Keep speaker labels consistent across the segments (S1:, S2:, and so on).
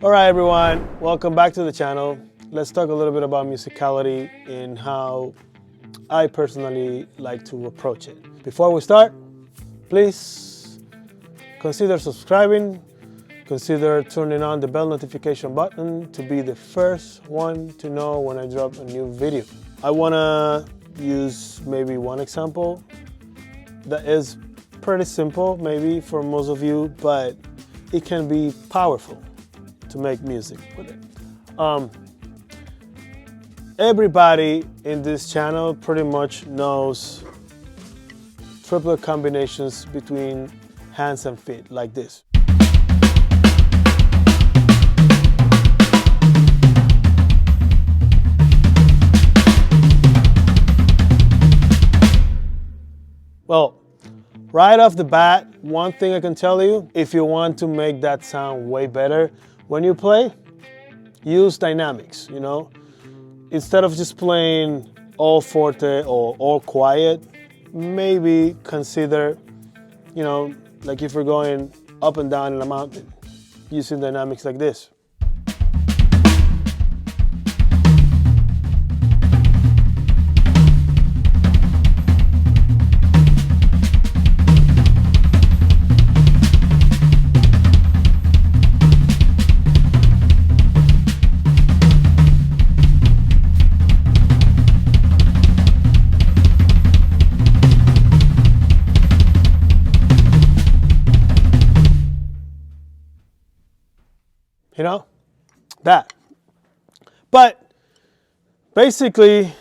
S1: All right, everyone, welcome back to the channel. Let's talk a little bit about musicality and how I personally like to approach it. Before we start, please consider subscribing, consider turning on the bell notification button to be the first one to know when I drop a new video. I wanna use maybe one example that is pretty simple maybe for most of you, but it can be powerful to make music with it. Everybody in this channel pretty much knows triplet combinations between hands and feet like this. Well, right off the bat, one thing I can tell you, if you want to make that sound way better, when you play, use dynamics, you know? Instead of just playing all forte or all quiet, maybe consider, you know, like if you're going up and down in a mountain, using dynamics like this. You know, that. But basically,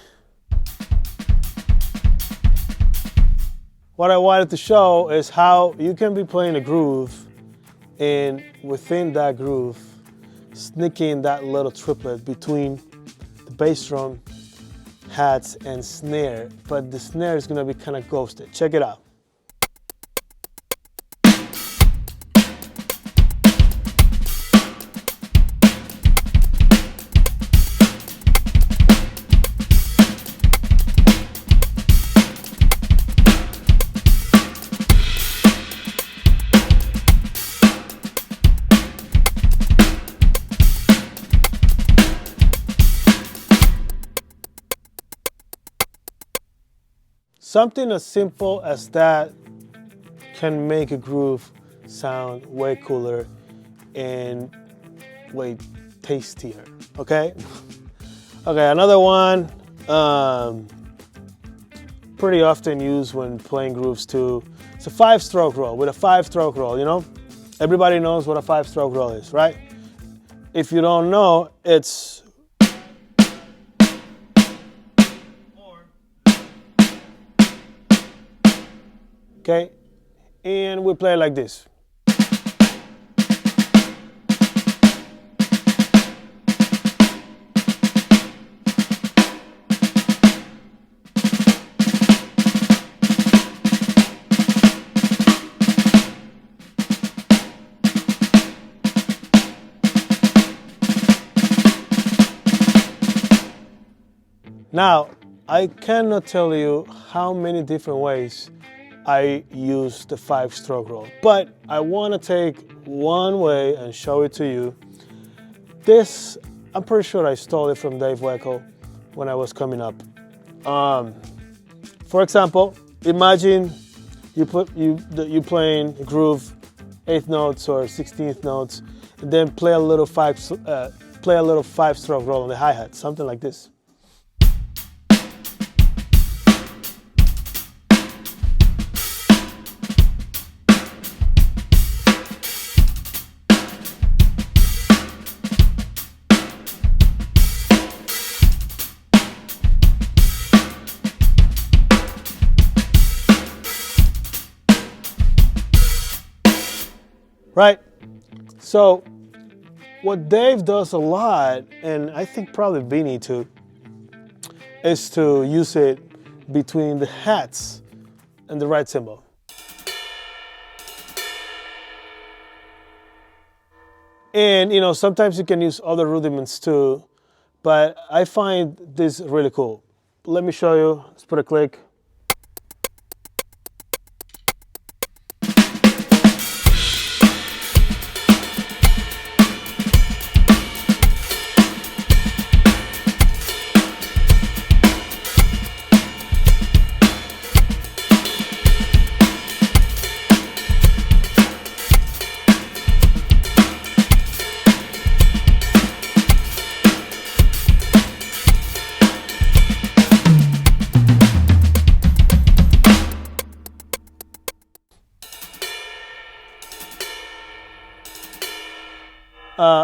S1: what I wanted to show is how you can be playing a groove and within that groove, sneaking that little triplet between the bass drum, hats, and snare. But the snare is gonna be kind of ghosted. Check it out. Something as simple as that can make a groove sound way cooler and way tastier, okay? Okay, another one, pretty often used when playing grooves too. It's a 5-stroke roll, with a 5-stroke roll, you know? Everybody knows what a 5-stroke roll is, right? If you don't know, it's okay, and we play like this. Now, I cannot tell you how many different ways I use the 5-stroke roll, but I want to take one way and show it to you. This, I'm pretty sure I stole it from Dave Weckl when I was coming up. For example, imagine you playing a groove, 8th notes or 16th notes, and then play a little 5-stroke roll on the hi-hat, something like this. Right? So what Dave does a lot, and I think probably Guigni too, is to use it between the hats and the right cymbal. And you know, sometimes you can use other rudiments too, but I find this really cool. Let me show you. Let's put a click.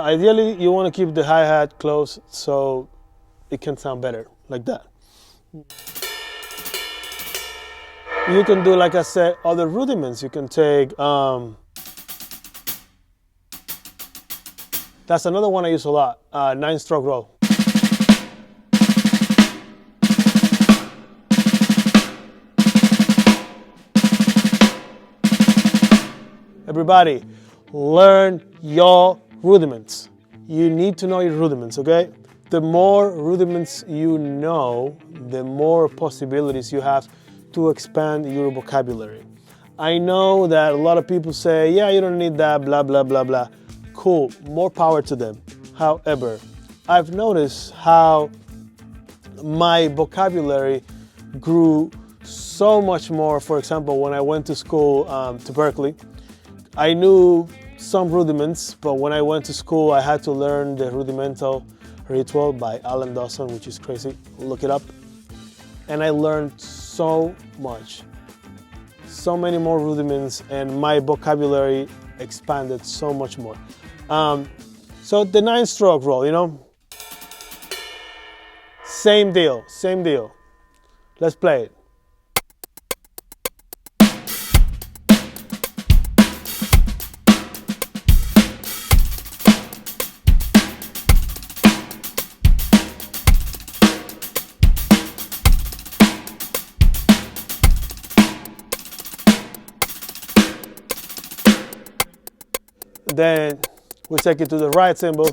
S1: Ideally, you want to keep the hi-hat close so it can sound better, like that. You can do, like I said, other rudiments. You can take, that's another one I use a lot, 9-stroke roll. Everybody, learn your rudiments. You need to know your rudiments, okay? The more rudiments you know, the more possibilities you have to expand your vocabulary. I know that a lot of people say, yeah, you don't need that, blah, blah, blah, blah. Cool, more power to them. However, I've noticed how my vocabulary grew so much more. For example, when I went to school to Berkeley, I knew some rudiments, but when I went to school, I had to learn the rudimental ritual by Alan Dawson, which is crazy. Look it up. And I learned so much, so many more rudiments, and my vocabulary expanded so much more. So the 9-stroke roll, you know, same deal, same deal. Let's play it. Then we take it to the right cymbal.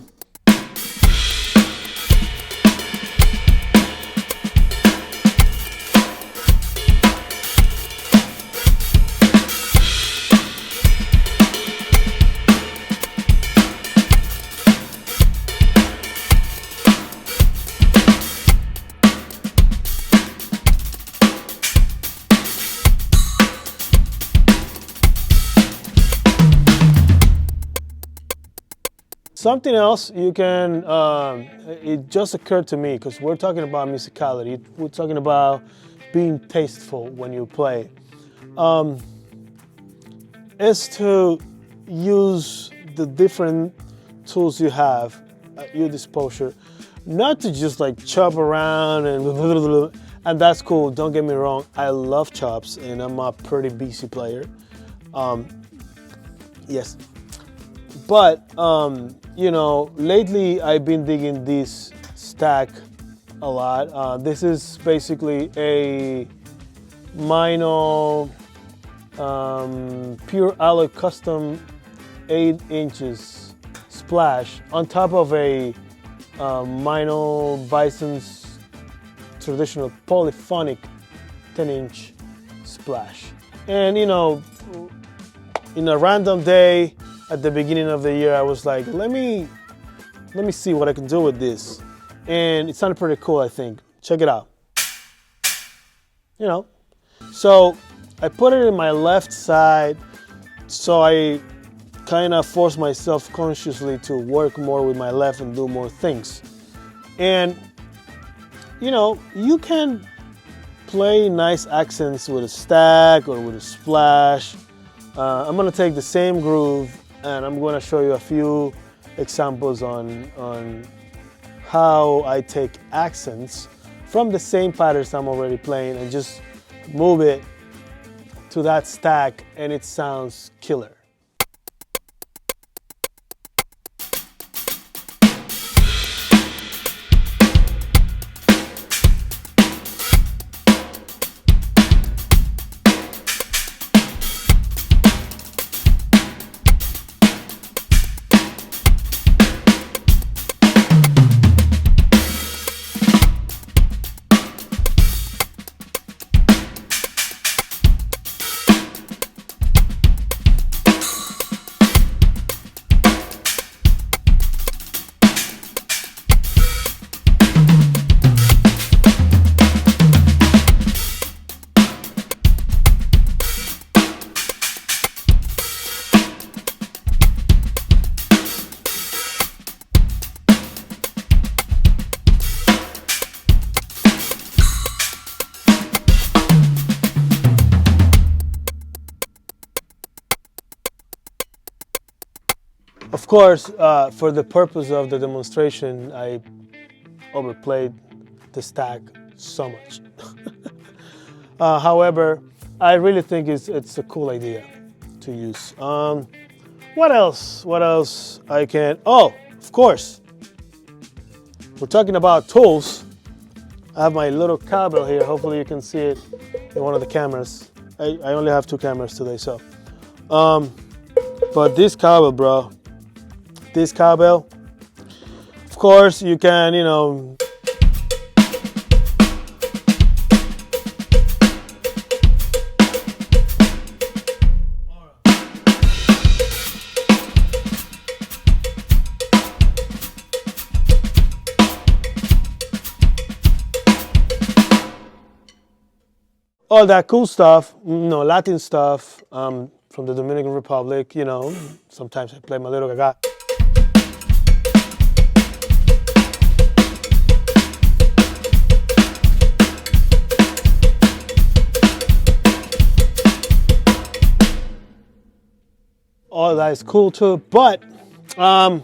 S1: Something else you can, it just occurred to me because we're talking about musicality, we're talking about being tasteful when you play, is to use the different tools you have at your disposal, not to just like chop around and that's cool, don't get me wrong, I love chops and I'm a pretty busy player, yes, but you know, lately I've been digging this stack a lot. This is basically a Meinl pure alloy custom 8 inches splash on top of a Meinl Byzance traditional polyphonic 10-inch splash. And you know, in a random day at the beginning of the year, I was like, let me see what I can do with this. And it sounded pretty cool, I think. Check it out. You know, so I put it in my left side, so I kind of forced myself consciously to work more with my left and do more things. And, you know, you can play nice accents with a stack or with a splash. I'm gonna take the same groove and I'm going to show you a few examples on how I take accents from the same patterns I'm already playing and just move it to that stack and it sounds killer. course, for the purpose of the demonstration, I overplayed the stack so much. However, I really think it's a cool idea to use. What else? What else I can? Oh, of course. We're talking about tools. I have my little cowbell here. Hopefully you can see it in one of the cameras. I only have 2 cameras today, so. But this cowbell, bro. This cowbell. Of course, you can, you know. All that cool stuff, you know, Latin stuff from the Dominican Republic, you know. Sometimes I play my little gaga. All that is cool too, but I'm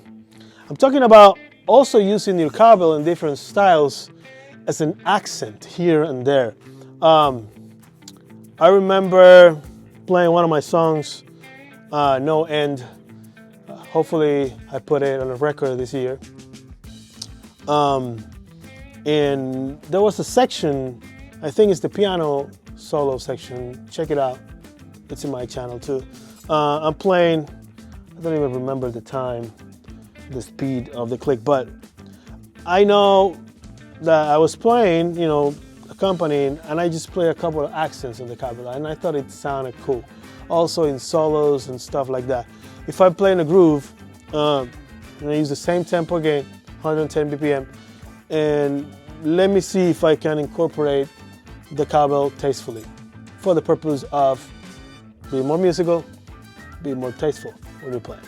S1: talking about also using your cowbell in different styles as an accent here and there. I remember playing one of my songs, No End. Hopefully I put it on a record this year. And there was a section, I think it's the piano solo section. Check it out. It's in my channel too. I'm playing, I don't even remember the time, the speed of the click, but I know that I was playing, you know, accompanying, and I just play a couple of accents on the cowbell, and I thought it sounded cool. Also in solos and stuff like that. If I play in a groove, I use the same tempo again, 110 BPM, and let me see if I can incorporate the cowbell tastefully for the purpose of being more musical, being more tasteful when we play.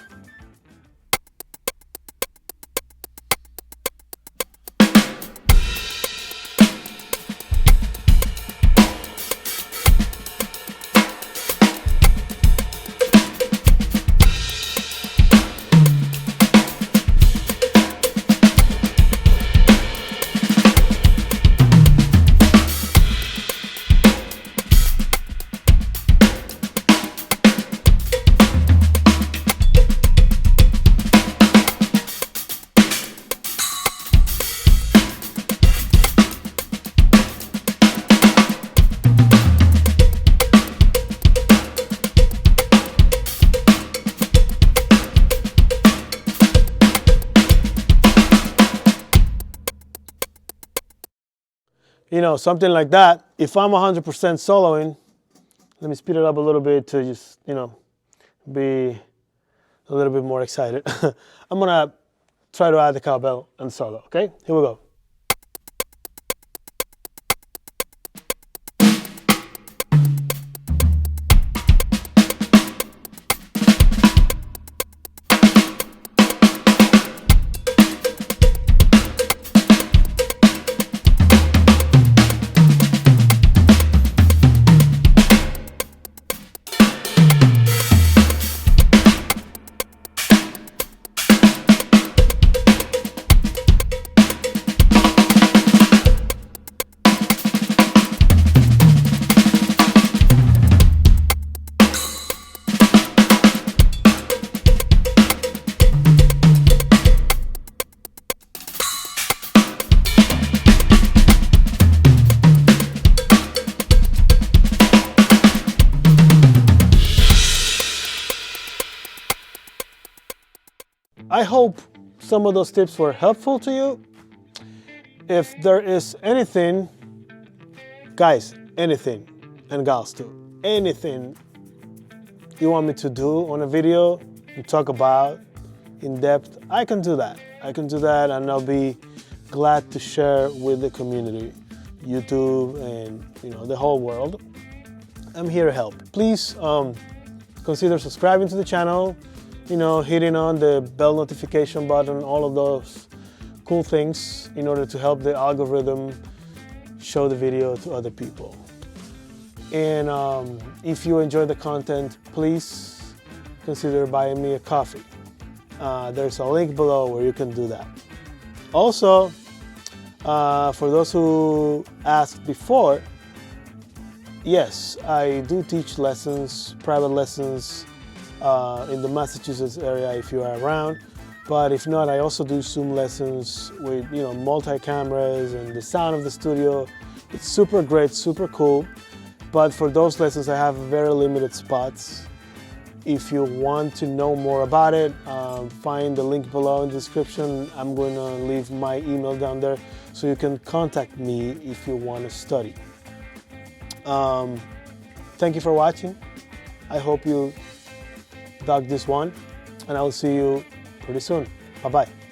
S1: You know, something like that. If I'm 100% soloing, let me speed it up a little bit to just, you know, be a little bit more excited. I'm gonna try to add the cowbell and solo, okay? Here we go. I hope some of those tips were helpful to you. If there is anything, guys, anything, and gals too, anything you want me to do on a video and talk about in depth, I can do that. I can do that, and I'll be glad to share with the community, YouTube and, you know, the whole world. I'm here to help. Please consider subscribing to the channel, you know, hitting on the bell notification button, all of those cool things in order to help the algorithm show the video to other people. And if you enjoy the content, please consider buying me a coffee. there's a link below where you can do that. Also, for those who asked before, yes, I do teach lessons, private lessons in the Massachusetts area if you are around. But if not, I also do Zoom lessons with, you know, multi-cameras and the sound of the studio. It's super great, super cool. But for those lessons, I have very limited spots. If you want to know more about it, find the link below in the description. I'm going to leave my email down there so you can contact me if you want to study. Thank you for watching. I hope you dug this one, and I will see you pretty soon. Bye-bye.